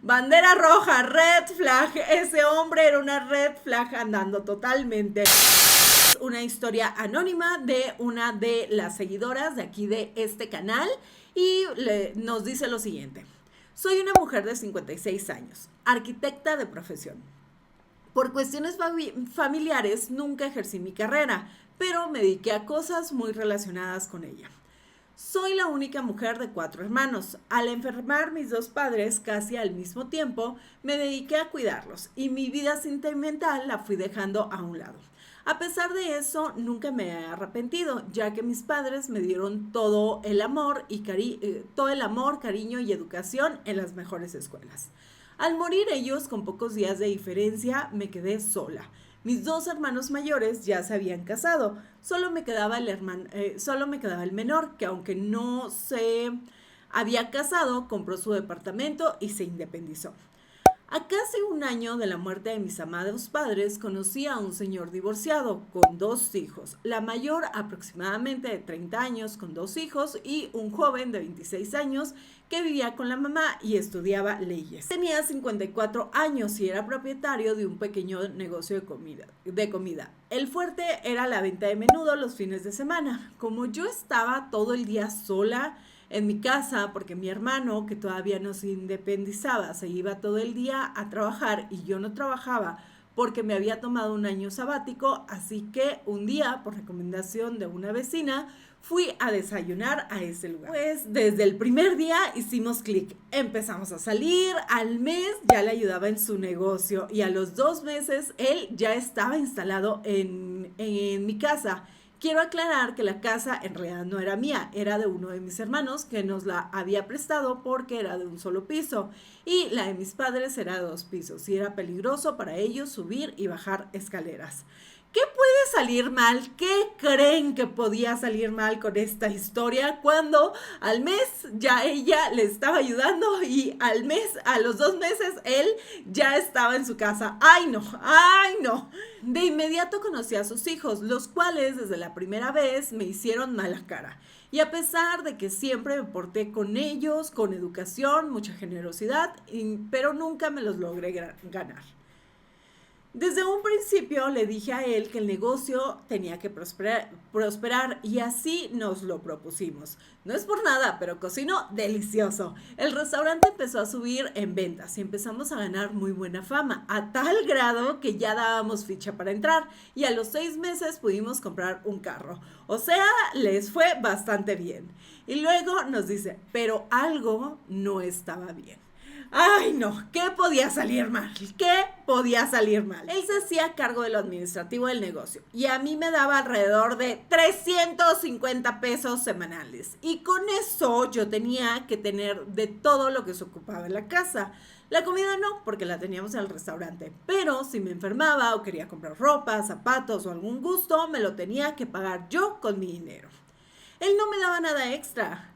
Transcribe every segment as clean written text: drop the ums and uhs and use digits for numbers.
Bandera roja, red flag. Ese hombre era una red flag andando totalmente. Una historia anónima de una de las seguidoras de aquí de este canal y nos dice lo siguiente. Soy una mujer de 56 años, arquitecta de profesión. Por cuestiones familiares nunca ejercí mi carrera, pero me dediqué a cosas muy relacionadas con ella. Soy la única mujer de 4 hermanos. Al enfermar mis 2 padres casi al mismo tiempo, me dediqué a cuidarlos y mi vida sentimental la fui dejando a un lado. A pesar de eso, nunca me he arrepentido, ya que mis padres me dieron todo el amor, cariño y educación en las mejores escuelas. Al morir ellos, con pocos días de diferencia, me quedé sola. Mis 2 hermanos mayores ya se habían casado. Solo me quedaba el menor, que aunque no se había casado, compró su departamento y se independizó. A casi un año de la muerte de mis amados padres, conocí a un señor divorciado con 2 hijos. La mayor aproximadamente de 30 años con 2 hijos y un joven de 26 años que vivía con la mamá y estudiaba leyes. Tenía 54 años y era propietario de un pequeño negocio de comida. El fuerte era la venta de menudo los fines de semana. Como yo estaba todo el día sola en mi casa, porque mi hermano, que todavía no se independizaba, se iba todo el día a trabajar y yo no trabajaba porque me había tomado un año sabático, así que un día, por recomendación de una vecina, fui a desayunar a ese lugar. Pues desde el primer día hicimos clic, empezamos a salir, al mes ya le ayudaba en su negocio y a los 2 meses él ya estaba instalado en mi casa. Quiero aclarar que la casa en realidad no era mía, era de uno de mis hermanos que nos la había prestado porque era de un solo piso y la de mis padres era de 2 pisos y era peligroso para ellos subir y bajar escaleras. ¿Qué puede salir mal? ¿Qué creen que podía salir mal con esta historia cuando al mes ya ella le estaba ayudando y a los 2 meses, él ya estaba en su casa? ¡Ay, no! ¡Ay, no! De inmediato conocí a sus hijos, los cuales desde la primera vez me hicieron mala cara. Y a pesar de que siempre me porté con ellos, con educación, mucha generosidad, pero nunca me los logré ganar. Desde un principio le dije a él que el negocio tenía que prosperar y así nos lo propusimos. No es por nada, pero cocinó delicioso. El restaurante empezó a subir en ventas y empezamos a ganar muy buena fama, a tal grado que ya dábamos ficha para entrar y a los 6 meses pudimos comprar un carro. O sea, les fue bastante bien. Y luego nos dice, pero algo no estaba bien. Ay, no, ¿qué podía salir mal? ¿Qué podía salir mal? Él se hacía cargo de lo administrativo del negocio y a mí me daba alrededor de 350 pesos semanales. Y con eso yo tenía que tener de todo lo que se ocupaba en la casa. La comida no, porque la teníamos en el restaurante. Pero si me enfermaba o quería comprar ropa, zapatos o algún gusto, me lo tenía que pagar yo con mi dinero. Él no me daba nada extra.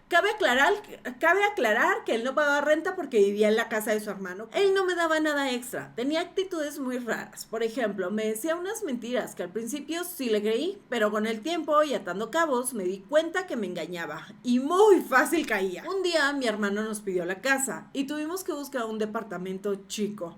Cabe aclarar que él no pagaba renta porque vivía en la casa de su hermano. Él no me daba nada extra. Tenía actitudes muy raras. Por ejemplo, me decía unas mentiras que al principio sí le creí, pero con el tiempo y atando cabos me di cuenta que me engañaba. Y muy fácil caía. Un día mi hermano nos pidió la casa y tuvimos que buscar un departamento chico.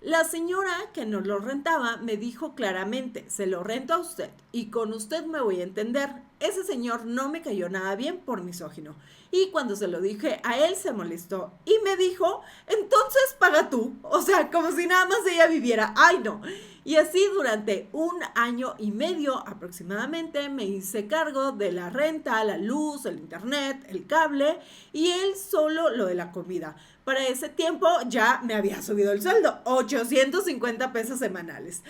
La señora que nos lo rentaba me dijo claramente, se lo rento a usted y con usted me voy a entender. Ese señor no me cayó nada bien por misógino. Y cuando se lo dije a él se molestó y me dijo, entonces paga tú. O sea, como si nada más ella viviera. ¡Ay, no! Y así durante 1 año y medio aproximadamente me hice cargo de la renta, la luz, el internet, el cable y él solo lo de la comida. Para ese tiempo ya me había subido el sueldo, 850 pesos semanales.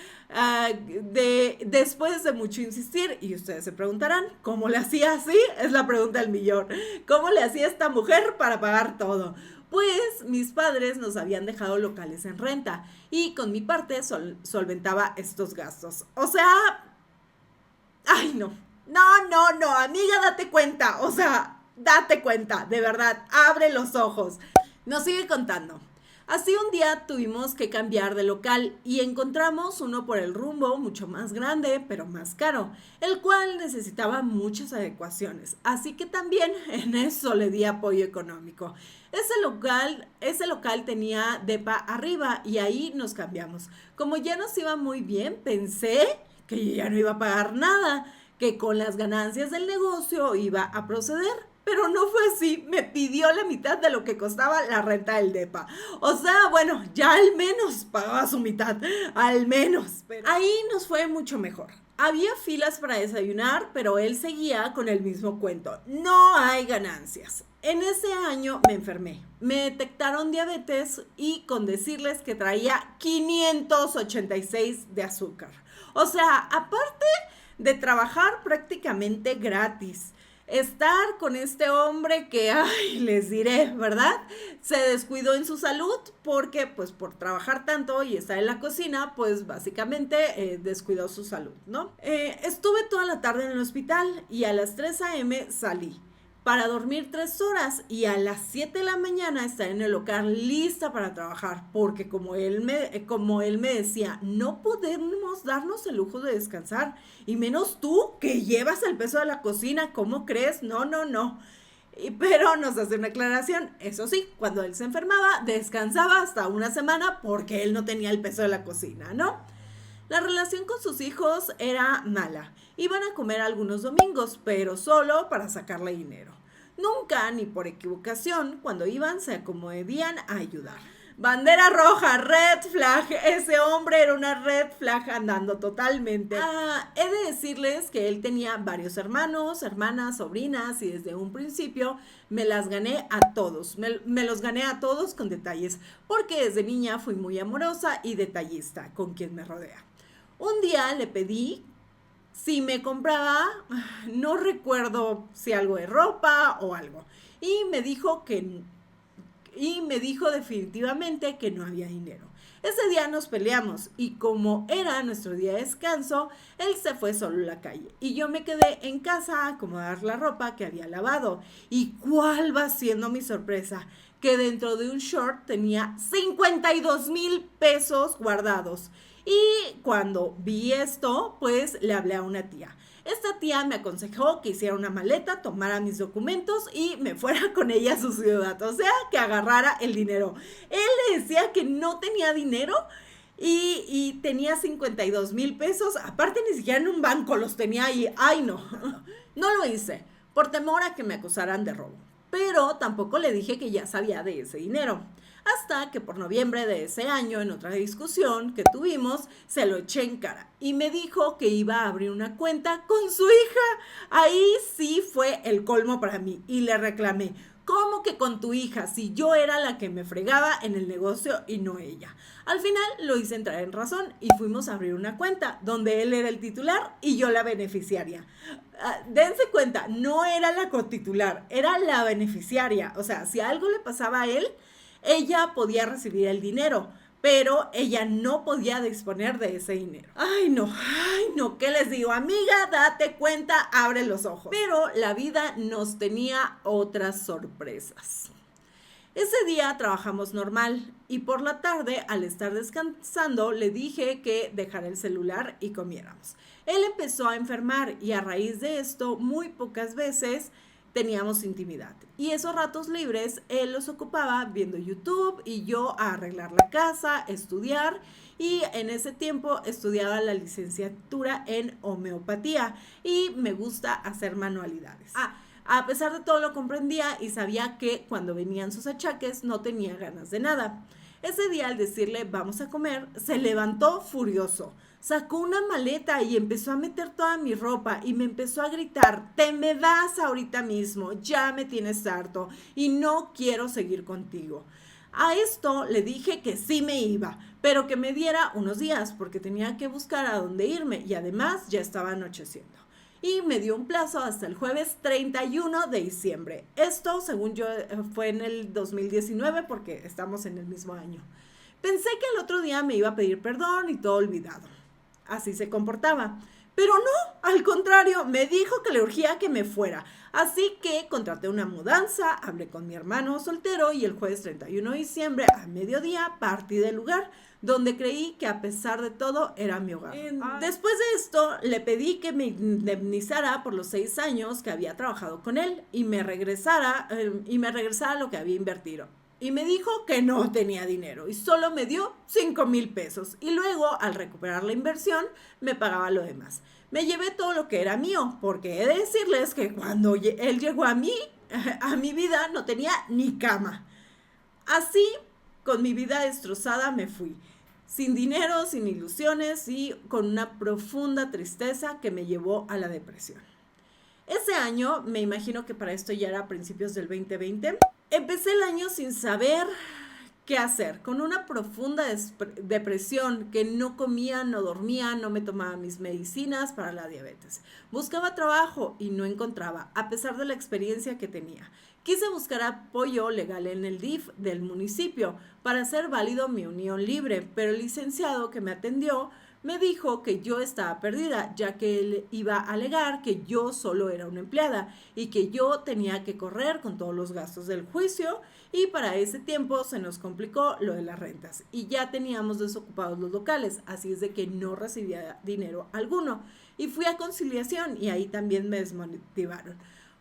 Después de mucho insistir, y ustedes se preguntarán, ¿cómo le hacía así? Es la pregunta del millón. ¿Cómo le hacía esta mujer para pagar todo? Pues mis padres nos habían dejado locales en renta y con mi parte solventaba estos gastos. O sea, ay no, amiga, date cuenta, o sea, date cuenta, de verdad, abre los ojos. Nos sigue contando. Así un día tuvimos que cambiar de local y encontramos uno por el rumbo mucho más grande pero más caro, el cual necesitaba muchas adecuaciones, así que también en eso le di apoyo económico. Ese local tenía depa arriba y ahí nos cambiamos. Como ya nos iba muy bien, pensé que yo ya no iba a pagar nada, que con las ganancias del negocio iba a proceder. Pero no fue así, me pidió la mitad de lo que costaba la renta del depa. O sea, bueno, ya al menos pagaba su mitad, al menos. Pero ahí nos fue mucho mejor. Había filas para desayunar, pero él seguía con el mismo cuento. No hay ganancias. En ese año me enfermé. Me detectaron diabetes y con decirles que traía 586 de azúcar. O sea, aparte de trabajar prácticamente gratis, estar con este hombre que, ay, les diré, ¿verdad? Se descuidó en su salud porque, pues, por trabajar tanto y estar en la cocina, pues, básicamente descuidó su salud, ¿no? Estuve toda la tarde en el hospital y a las 3 a.m. salí para dormir 3 horas y a las 7 de la mañana estar en el local lista para trabajar, porque como él me decía, no podemos darnos el lujo de descansar, y menos tú que llevas el peso de la cocina, ¿cómo crees? No. Pero nos hace una aclaración, eso sí, cuando él se enfermaba, descansaba hasta una semana porque él no tenía el peso de la cocina, ¿no? La relación con sus hijos era mala. Iban a comer algunos domingos, pero solo para sacarle dinero. Nunca, ni por equivocación, cuando iban se acomodían a ayudar. Bandera roja, red flag. Ese hombre era una red flag andando totalmente. He de decirles que él tenía varios hermanos, hermanas, sobrinas y desde un principio me las gané a todos. Me los gané a todos con detalles porque desde niña fui muy amorosa y detallista con quien me rodea. Un día le pedí si me compraba, no recuerdo si algo de ropa o algo, y me dijo definitivamente que no había dinero. Ese día nos peleamos y como era nuestro día de descanso, él se fue solo a la calle y yo me quedé en casa a acomodar la ropa que había lavado. ¿Y cuál va siendo mi sorpresa? Que dentro de un short tenía 52,000 pesos guardados. Y cuando vi esto, pues le hablé a una tía. Esta tía me aconsejó que hiciera una maleta, tomara mis documentos y me fuera con ella a su ciudad. O sea, que agarrara el dinero. Él le decía que no tenía dinero y tenía 52,000 pesos. Aparte, ni siquiera en un banco los tenía ahí. Ay, no. No lo hice por temor a que me acusaran de robo. Pero tampoco le dije que ya sabía de ese dinero. Hasta que por noviembre de ese año, en otra discusión que tuvimos, se lo eché en cara y me dijo que iba a abrir una cuenta con su hija. Ahí sí fue el colmo para mí y le reclamé, ¿cómo que con tu hija? Si yo era la que me fregaba en el negocio y no ella. Al final lo hice entrar en razón y fuimos a abrir una cuenta donde él era el titular y yo la beneficiaria. Dense cuenta, no era la cotitular, era la beneficiaria. O sea, si algo le pasaba a él, ella podía recibir el dinero, pero ella no podía disponer de ese dinero. Ay, no, ¿qué les digo? Amiga, date cuenta, abre los ojos. Pero la vida nos tenía otras sorpresas. Ese día trabajamos normal y por la tarde, al estar descansando, le dije que dejara el celular y comiéramos. Él empezó a enfermar y a raíz de esto, muy pocas veces teníamos intimidad. Y esos ratos libres, él los ocupaba viendo YouTube y yo a arreglar la casa, estudiar. Y en ese tiempo estudiaba la licenciatura en homeopatía y me gusta hacer manualidades. A pesar de todo lo comprendía y sabía que cuando venían sus achaques no tenía ganas de nada. Ese día al decirle vamos a comer, se levantó furioso. Sacó una maleta y empezó a meter toda mi ropa y me empezó a gritar, te me vas ahorita mismo, ya me tienes harto y no quiero seguir contigo. A esto le dije que sí me iba, pero que me diera unos días porque tenía que buscar a dónde irme y además ya estaba anocheciendo. Y me dio un plazo hasta el jueves 31 de diciembre. Esto, según yo, fue en el 2019 porque estamos en el mismo año. Pensé que el otro día me iba a pedir perdón y todo olvidado. Así se comportaba. Pero no, al contrario, me dijo que le urgía que me fuera. Así que contraté una mudanza, hablé con mi hermano soltero y el jueves 31 de diciembre a mediodía partí del lugar donde creí que a pesar de todo era mi hogar. Después de esto le pedí que me indemnizara por los 6 años que había trabajado con él y me regresara lo que había invertido. Y me dijo que no tenía dinero y solo me dio 5,000 pesos. Y luego, al recuperar la inversión, me pagaba lo demás. Me llevé todo lo que era mío, porque he de decirles que cuando él llegó a mi vida, no tenía ni cama. Así, con mi vida destrozada, me fui. Sin dinero, sin ilusiones y con una profunda tristeza que me llevó a la depresión. Ese año, me imagino que para esto ya era a principios del 2020, empecé el año sin saber qué hacer, con una profunda depresión, que no comía, no dormía, no me tomaba mis medicinas para la diabetes. Buscaba trabajo y no encontraba, a pesar de la experiencia que tenía. Quise buscar apoyo legal en el DIF del municipio para hacer válido mi unión libre, pero el licenciado que me atendió me dijo que yo estaba perdida, ya que él iba a alegar que yo solo era una empleada y que yo tenía que correr con todos los gastos del juicio, y para ese tiempo se nos complicó lo de las rentas y ya teníamos desocupados los locales, así es de que no recibía dinero alguno. Y fui a conciliación y ahí también me desmotivaron,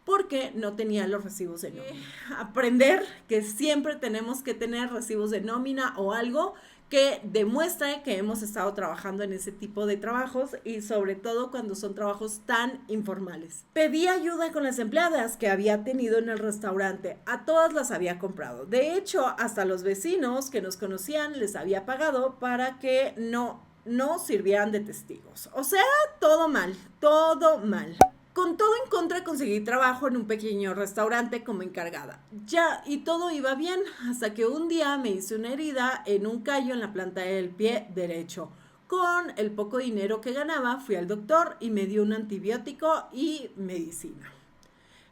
porque no tenía los recibos de nómina. Aprender que siempre tenemos que tener recibos de nómina o algo que demuestre que hemos estado trabajando en ese tipo de trabajos, y sobre todo cuando son trabajos tan informales. Pedí ayuda con las empleadas que había tenido en el restaurante, a todas las había comprado. De hecho, hasta los vecinos que nos conocían les había pagado para que no sirvieran de testigos. O sea, todo mal, todo mal. Con todo en contra conseguí trabajo en un pequeño restaurante como encargada. Y todo iba bien, hasta que un día me hice una herida en un callo en la planta del pie derecho. Con el poco dinero que ganaba, fui al doctor y me dio un antibiótico y medicina.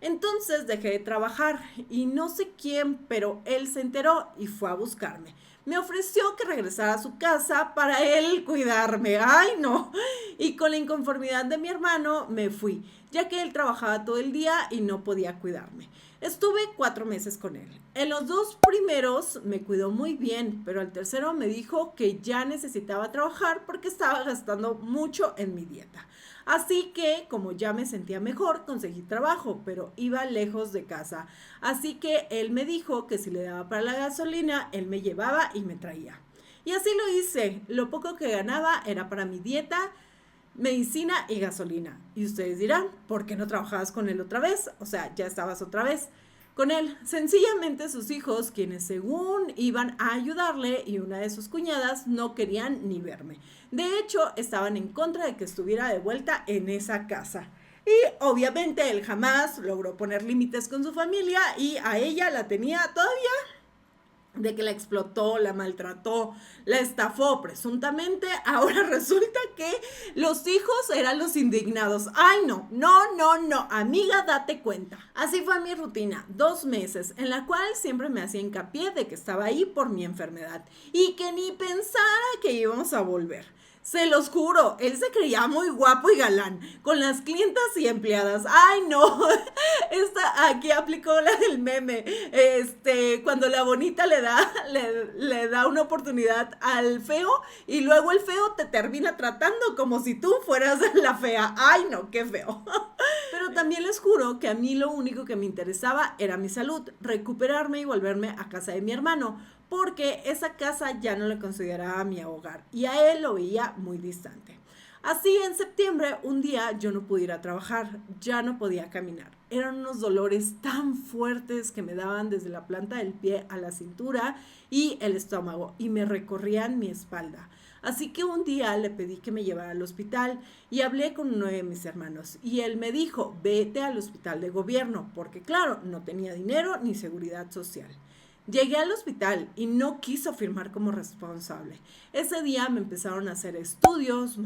Entonces dejé de trabajar y no sé quién, pero él se enteró y fue a buscarme. Me ofreció que regresara a su casa para él cuidarme. ¡Ay, no! Y con la inconformidad de mi hermano me fui, ya que él trabajaba todo el día y no podía cuidarme. Estuve 4 meses con él. En los 2 primeros me cuidó muy bien, pero al tercero me dijo que ya necesitaba trabajar porque estaba gastando mucho en mi dieta. Así que, como ya me sentía mejor, conseguí trabajo, pero iba lejos de casa. Así que él me dijo que si le daba para la gasolina, él me llevaba y me traía. Y así lo hice. Lo poco que ganaba era para mi dieta, medicina y gasolina. Y ustedes dirán, ¿por qué no trabajabas con él otra vez? O sea, ya estabas otra vez con él. Sencillamente sus hijos, quienes según iban a ayudarle, y una de sus cuñadas, no querían ni verme. De hecho, estaban en contra de que estuviera de vuelta en esa casa. Y obviamente él jamás logró poner límites con su familia, y a ella la tenía todavía de que la explotó, la maltrató, la estafó presuntamente. Ahora resulta que los hijos eran los indignados. Ay, no, amiga, date cuenta. Así fue mi rutina, 2 meses, en la cual siempre me hacía hincapié de que estaba ahí por mi enfermedad y que ni pensara que íbamos a volver. Se los juro, él se creía muy guapo y galán con las clientas y empleadas. ¡Ay, no! Aquí aplicó la del meme. Cuando la bonita le da una oportunidad al feo, y luego el feo te termina tratando como si tú fueras la fea. ¡Ay, no! ¡Qué feo! Pero también les juro que a mí lo único que me interesaba era mi salud, recuperarme y volverme a casa de mi hermano, porque esa casa ya no le consideraba mi hogar y a él lo veía muy distante. Así, en septiembre, un día yo no pude ir a trabajar, ya no podía caminar. Eran unos dolores tan fuertes que me daban desde la planta del pie a la cintura y el estómago, y me recorrían mi espalda. Así que un día le pedí que me llevara al hospital y hablé con uno de mis hermanos, y él me dijo, vete al hospital de gobierno, porque claro, no tenía dinero ni seguridad social. Llegué al hospital y no quiso firmar como responsable. Ese día me empezaron a hacer estudios,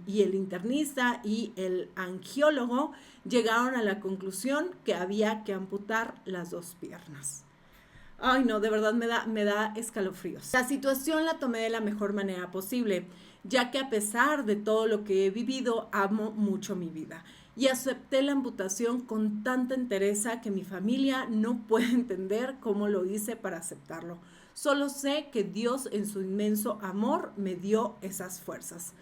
y el internista y el angiólogo llegaron a la conclusión que había que amputar las 2 piernas. Ay, no, de verdad me da escalofríos. La situación la tomé de la mejor manera posible, ya que a pesar de todo lo que he vivido, amo mucho mi vida. Y acepté la amputación con tanta entereza que mi familia no puede entender cómo lo hice para aceptarlo. Solo sé que Dios en su inmenso amor me dio esas fuerzas.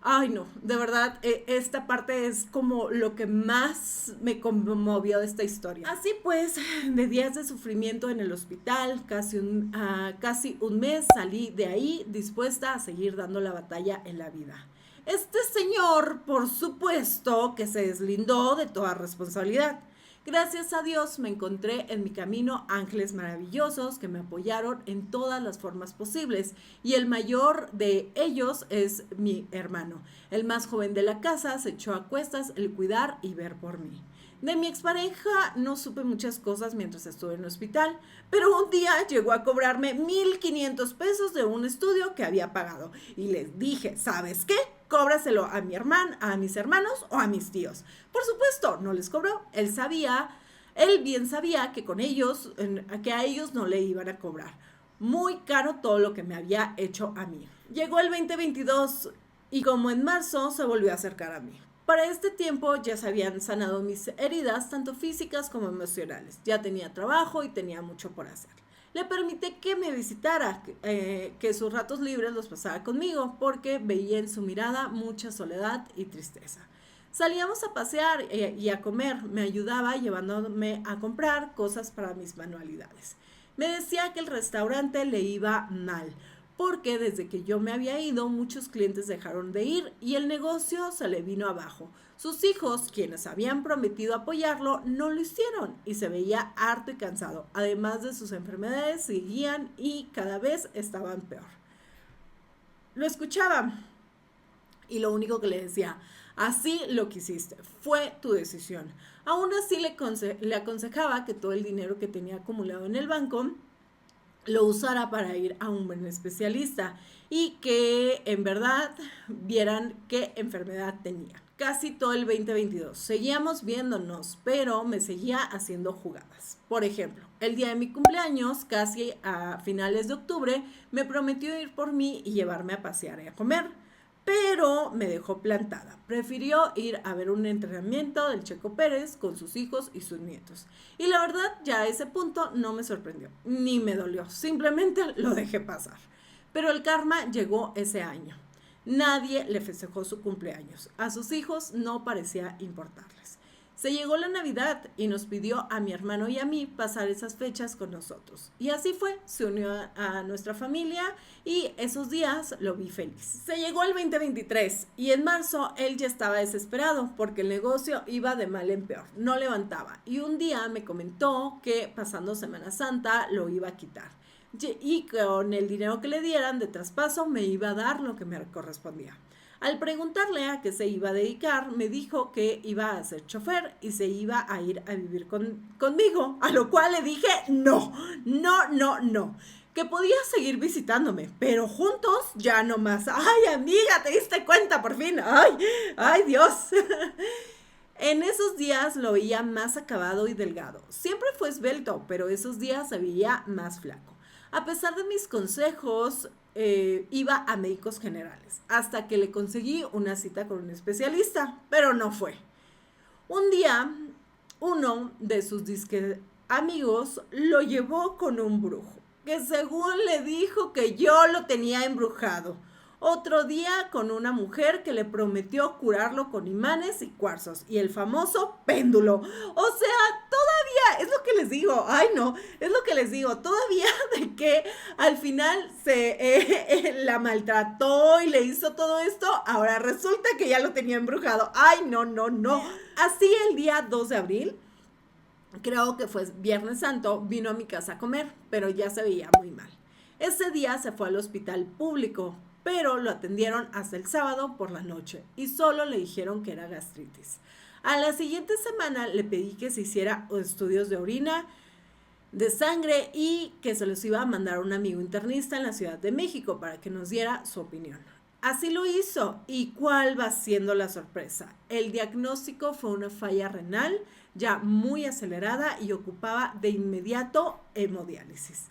Ay, no, de verdad, esta parte es como lo que más me conmovió de esta historia. Así pues, de días de sufrimiento en el hospital, casi un mes salí de ahí dispuesta a seguir dando la batalla en la vida. Este señor, por supuesto, que se deslindó de toda responsabilidad. Gracias a Dios me encontré en mi camino ángeles maravillosos que me apoyaron en todas las formas posibles y el mayor de ellos es mi hermano. El más joven de la casa se echó a cuestas el cuidar y ver por mí. De mi expareja no supe muchas cosas mientras estuve en el hospital, pero un día llegó a cobrarme 1,500 pesos de un estudio que había pagado y les dije, ¿sabes qué? Cóbraselo a mi hermano, a mis hermanos o a mis tíos. Por supuesto, no les cobró. Él bien sabía que con ellos, que a ellos no le iban a cobrar. Muy caro todo lo que me había hecho a mí. Llegó el 2022 y como en marzo se volvió a acercar a mí. Para este tiempo ya se habían sanado mis heridas, tanto físicas como emocionales. Ya tenía trabajo y tenía mucho por hacer. Le permití que me visitara, que sus ratos libres los pasara conmigo, porque veía en su mirada mucha soledad y tristeza. Salíamos a pasear y a comer, me ayudaba llevándome a comprar cosas para mis manualidades. Me decía que el restaurante le iba mal, porque desde que yo me había ido, muchos clientes dejaron de ir y el negocio se le vino abajo. Sus hijos, quienes habían prometido apoyarlo, no lo hicieron y se veía harto y cansado. Además de sus enfermedades, seguían y cada vez estaban peor. Lo escuchaba y lo único que le decía, así lo quisiste, fue tu decisión. Aún así le aconsejaba que todo el dinero que tenía acumulado en el banco lo usara para ir a un buen especialista y que en verdad vieran qué enfermedad tenía. Casi todo el 2022 seguíamos viéndonos, pero me seguía haciendo jugadas. Por ejemplo, el día de mi cumpleaños, casi a finales de octubre, me prometió ir por mí y llevarme a pasear y a comer, pero me dejó plantada. Prefirió ir a ver un entrenamiento del Checo Pérez con sus hijos y sus nietos. Y la verdad, ya a ese punto no me sorprendió, ni me dolió, simplemente lo dejé pasar. Pero el karma llegó ese año. Nadie le festejó su cumpleaños. A sus hijos no parecía importarles. Se llegó la Navidad y nos pidió a mi hermano y a mí pasar esas fechas con nosotros. Y así fue, se unió a nuestra familia y esos días lo vi feliz. Se llegó el 2023 y en marzo él ya estaba desesperado porque el negocio iba de mal en peor, no levantaba. Y un día me comentó que pasando Semana Santa lo iba a quitar. Y con el dinero que le dieran de traspaso me iba a dar lo que me correspondía. Al preguntarle a qué se iba a dedicar, me dijo que iba a ser chofer y se iba a ir a vivir conmigo, a lo cual le dije no, que podía seguir visitándome, pero juntos ya no más. Ay, amiga, ¿te diste cuenta por fin? Ay, Dios. En esos días lo veía más acabado y delgado. Siempre fue esbelto, pero esos días se veía más flaco. A pesar de mis consejos, iba a médicos generales, hasta que le conseguí una cita con un especialista, pero no fue. Un día, uno de sus amigos lo llevó con un brujo, que según le dijo que yo lo tenía embrujado. Otro día con una mujer que le prometió curarlo con imanes y cuarzos y el famoso péndulo. O sea, todavía, es lo que les digo, todavía de que al final la maltrató y le hizo todo esto, ahora resulta que ya lo tenía embrujado. Ay, no. Así el día 2 de abril, creo que fue Viernes Santo, vino a mi casa a comer, pero ya se veía muy mal. Ese día se fue al hospital público, pero lo atendieron hasta el sábado por la noche y solo le dijeron que era gastritis. A la siguiente semana le pedí que se hiciera estudios de orina, de sangre y que se los iba a mandar a un amigo internista en la Ciudad de México para que nos diera su opinión. Así lo hizo. ¿Y cuál va siendo la sorpresa? El diagnóstico fue una falla renal ya muy acelerada y ocupaba de inmediato hemodiálisis.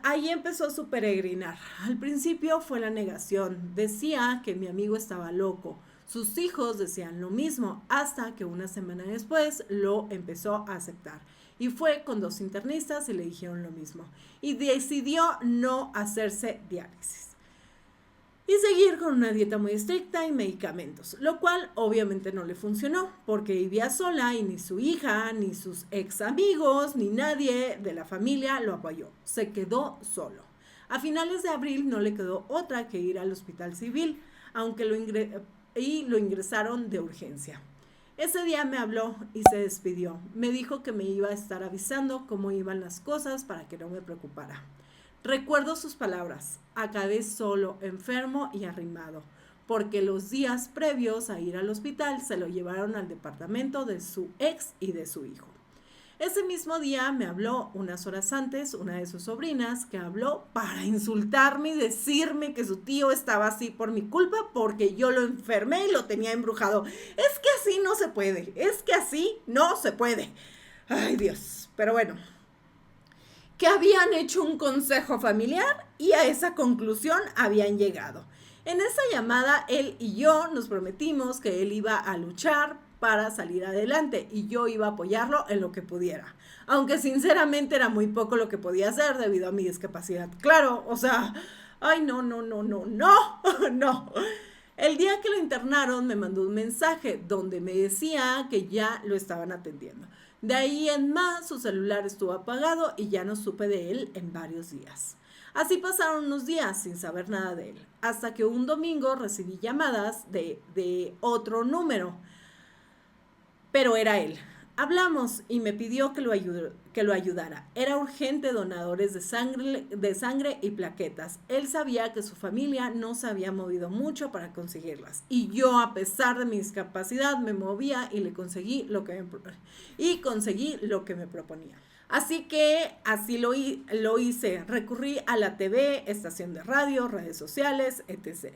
Ahí empezó su peregrinar. Al principio fue la negación. Decía que mi amigo estaba loco. Sus hijos decían lo mismo, hasta que una semana después lo empezó a aceptar. Y fue con 2 internistas y le dijeron lo mismo. Y decidió no hacerse diálisis y seguir con una dieta muy estricta y medicamentos, lo cual obviamente no le funcionó porque vivía sola y ni su hija, ni sus ex amigos, ni nadie de la familia lo apoyó. Se quedó solo. A finales de abril no le quedó otra que ir al hospital civil, aunque lo ingresaron de urgencia. Ese día me habló y se despidió. Me dijo que me iba a estar avisando cómo iban las cosas para que no me preocupara. Recuerdo sus palabras: acabé solo, enfermo y arrimado, porque los días previos a ir al hospital se lo llevaron al departamento de su ex y de su hijo. Ese mismo día me habló unas horas antes una de sus sobrinas, que habló para insultarme y decirme que su tío estaba así por mi culpa porque yo lo enfermé y lo tenía embrujado. Es que así no se puede, es que así no se puede. Ay, Dios, pero bueno, que habían hecho un consejo familiar y a esa conclusión habían llegado. En esa llamada, él y yo nos prometimos que él iba a luchar para salir adelante y yo iba a apoyarlo en lo que pudiera. Aunque sinceramente era muy poco lo que podía hacer debido a mi discapacidad. Claro, o sea, ay, no. El día que lo internaron me mandó un mensaje donde me decía que ya lo estaban atendiendo. De ahí en más, su celular estuvo apagado y ya no supe de él en varios días. Así pasaron unos días sin saber nada de él, hasta que un domingo recibí llamadas de otro número, pero era él. Hablamos y me pidió que lo ayudara. Era urgente donadores de sangre y plaquetas. Él sabía que su familia no se había movido mucho para conseguirlas. Y yo, a pesar de mi discapacidad, me movía y conseguí lo que me proponía. Así que así lo hice. Recurrí a la TV, estación de radio, redes sociales, etc.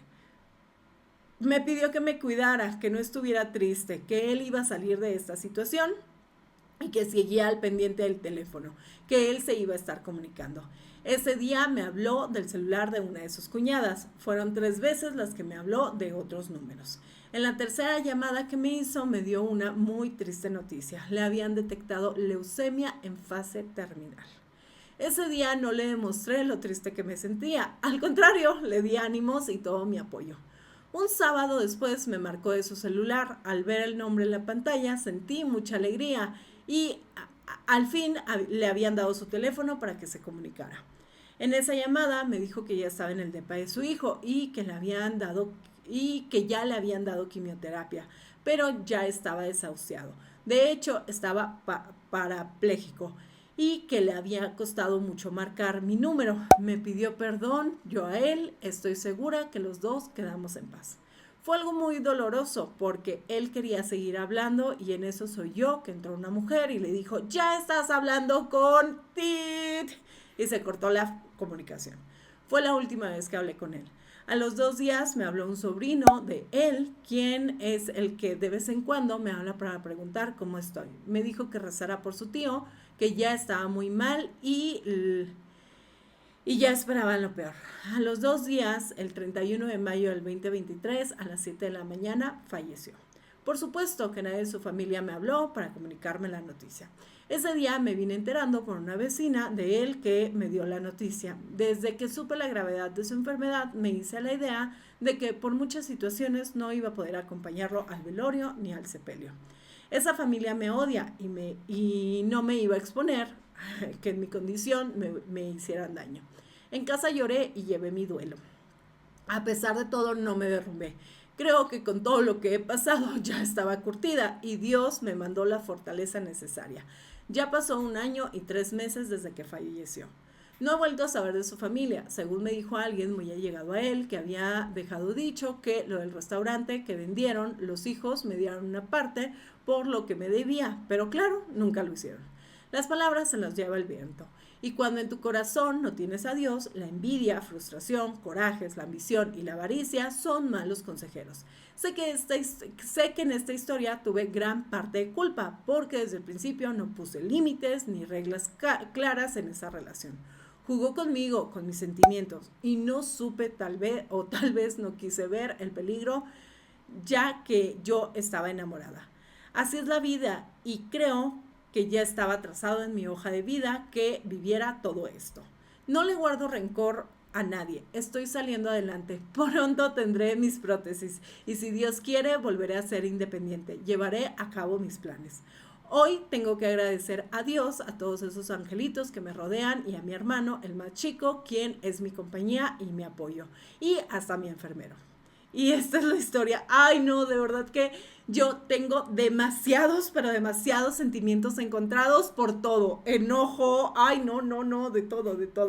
Me pidió que me cuidara, que no estuviera triste, que él iba a salir de esta situación y que seguía al pendiente del teléfono, que él se iba a estar comunicando. Ese día me habló del celular de una de sus cuñadas. Fueron 3 veces las que me habló de otros números. En la tercera llamada que me hizo me dio una muy triste noticia. Le habían detectado leucemia en fase terminal. Ese día no le demostré lo triste que me sentía. Al contrario, le di ánimos y todo mi apoyo. Un sábado después me marcó de su celular. Al ver el nombre en la pantalla sentí mucha alegría y al fin le habían dado su teléfono para que se comunicara. En esa llamada me dijo que ya estaba en el depa de su hijo y que ya le habían dado quimioterapia, pero ya estaba desahuciado. De hecho, estaba parapléjico y que le había costado mucho marcar mi número. Me pidió perdón, yo a él. Estoy segura que los dos quedamos en paz. Fue algo muy doloroso porque él quería seguir hablando y en eso soy yo, que entró una mujer y le dijo: ya estás hablando con Tit. Y se cortó la comunicación. Fue la última vez que hablé con él. A los 2 días me habló un sobrino de él, quien es el que de vez en cuando me habla para preguntar cómo estoy. Me dijo que rezara por su tío, que ya estaba muy mal y ya esperaban lo peor. A los 2 días, el 31 de mayo del 2023, a las 7 de la mañana, falleció. Por supuesto que nadie de su familia me habló para comunicarme la noticia. Ese día me vine enterando por una vecina de él que me dio la noticia. Desde que supe la gravedad de su enfermedad, me hice la idea de que por muchas situaciones no iba a poder acompañarlo al velorio ni al sepelio. Esa familia me odia y no me iba a exponer que en mi condición me hicieran daño. En casa lloré y llevé mi duelo. A pesar de todo, no me derrumbé. Creo que con todo lo que he pasado ya estaba curtida y Dios me mandó la fortaleza necesaria. Ya pasó 1 año y 3 meses desde que falleció. No he vuelto a saber de su familia. Según me dijo alguien muy allegado a él, que había dejado dicho que lo del restaurante que vendieron, los hijos me dieron una parte por lo que me debía, pero claro, nunca lo hicieron. Las palabras se las lleva el viento. Y cuando en tu corazón no tienes a Dios, la envidia, frustración, corajes, la ambición y la avaricia son malos consejeros. Sé que en esta historia tuve gran parte de culpa, porque desde el principio no puse límites ni reglas claras en esa relación. jugó conmigo, con mis sentimientos, y no supe tal vez no quise ver el peligro, ya que yo estaba enamorada. Así es la vida y creo que ya estaba trazado en mi hoja de vida que viviera todo esto. No le guardo rencor a nadie, estoy saliendo adelante, pronto tendré mis prótesis y si Dios quiere volveré a ser independiente, llevaré a cabo mis planes. Hoy tengo que agradecer a Dios, a todos esos angelitos que me rodean y a mi hermano, el más chico, quien es mi compañía y mi apoyo, y hasta mi enfermero. Y esta es la historia. Ay, no, de verdad que yo tengo demasiados, pero demasiados sentimientos encontrados por todo. Enojo, ay, no, de todo, de todo.